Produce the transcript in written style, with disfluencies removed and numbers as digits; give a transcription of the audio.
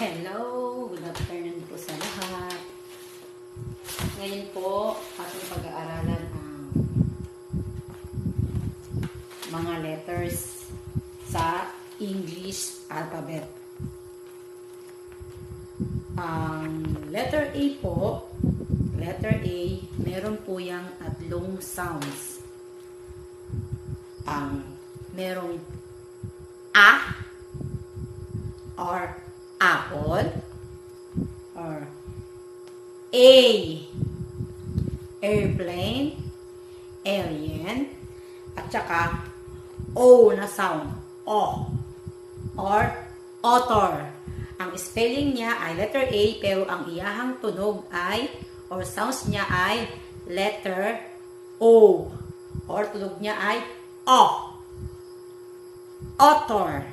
Hello! Good afternoon po sa lahat. Ngayon po, ating pag-aaralan ang mga letters sa English alphabet. Ang letter A po, letter A, meron po yung tatlong sounds. Merong A or apple, or A, airplane, alien, at saka O na sound, O, or otter. Ang spelling niya ay letter A, pero ang iyahang tunog ay, or sounds niya ay letter O, or tunog niya ay O, otter.